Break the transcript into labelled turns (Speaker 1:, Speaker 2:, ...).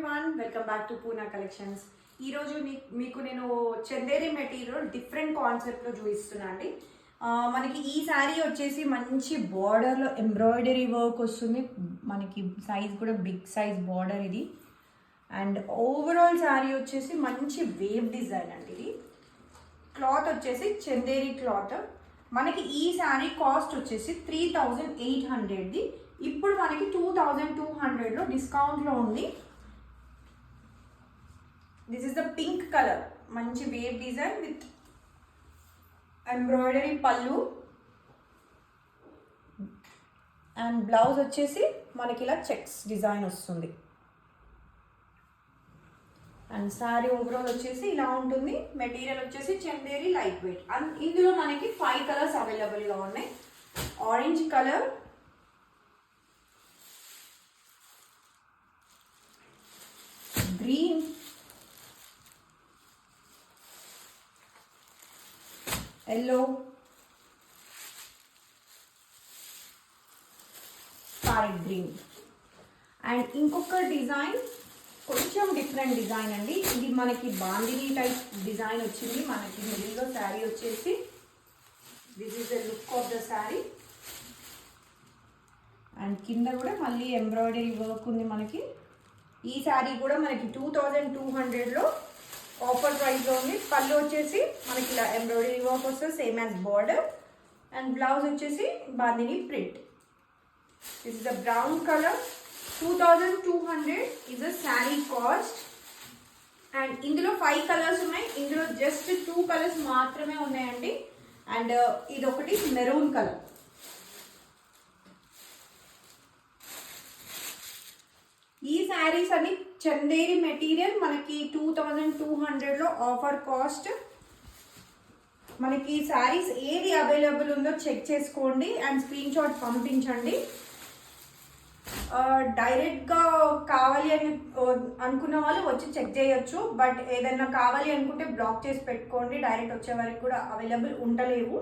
Speaker 1: Everyone, welcome back to Poona collections. ఈరోజు మీకు నేను చందేరి మెటీరియల్ డిఫరెంట్ కాన్సెప్ట్లో చూపిస్తున్నా అండి. మనకి ఈ శారీ వచ్చేసి మంచి బార్డర్లో ఎంబ్రాయిడరీ వర్క్ వస్తుంది. మనకి సైజ్ కూడా బిగ్ సైజ్ బార్డర్ ఇది. అండ్ ఓవరాల్ శారీ వచ్చేసి మంచి వేవ్ డిజైన్ అండి. ఇది క్లాత్ వచ్చేసి చందేరి క్లాత్. మనకి ఈ శారీ కాస్ట్ వచ్చేసి 3800ది. ఇప్పుడు మనకి 2200లో డిస్కౌంట్లో ఉంది. This is the pink colour, మంచి వేవ్ డిజైన్ విత్ ఎంబ్రాయిడరీ పళ్ళు అండ్ బ్లౌజ్ వచ్చేసి మనకి ఇలా చెక్స్ డిజైన్ వస్తుంది. అండ్ శారీ ఓవరాల్ వచ్చేసి ఇలా ఉంటుంది. మెటీరియల్ వచ్చేసి చందేరి లైట్ వెయిట్. అండ్ ఇందులో మనకి 5 కలర్స్ అవైలబుల్గా ఉన్నాయి. Orange colour, green, yellow, parrot green. And ఇంకొక డిజైన్ కొంచెం డిఫరెంట్ డిజైన్ అండి. ఇది మనకి బాందిని టైప్ డిజైన్ వచ్చింది. మనకి మిడిల్లో శారీ వచ్చేసి this is the look of the sari. And కింద కూడా మళ్ళీ ఎంబ్రాయిడరీ వర్క్ ఉంది. మనకి ఈ శారీ కూడా మనకి 2200లో ఆఫర్ ప్రైస్లో ఉంది. పళ్ళు వచ్చేసి మనకి ఇలా ఎంబ్రాయిడరీ వర్క్ వస్తుంది, same as border. And blouse వచ్చేసి bandhani print. This is the brown colour. 2200 is a saree cost. And ఇందులో 5 కలర్స్ ఉన్నాయి. ఇందులో జస్ట్ 2 కలర్స్ మాత్రమే ఉన్నాయండి. అండ్ ఇది ఒకటి మెరూన్ కలర్. ఈ శారీస్ అన్ని చందేరి మెటీరియల్ మనకి 2200లో ఆఫర్ కాస్ట్. మనకి శారీస్ ఏది అవైలబుల్ ఉందో చెక్ చేసుకోండి అండ్ స్క్రీన్ షాట్ పంపించండి. డైరెక్ట్గా కావాలి అని అనుకున్న వాళ్ళు వచ్చి చెక్ చేయొచ్చు. బట్ ఏదైనా కావాలి అనుకుంటే బ్లాక్ చేసి పెట్టుకోండి. డైరెక్ట్ వచ్చే వరకు కూడా అవైలబుల్ ఉండలేవు.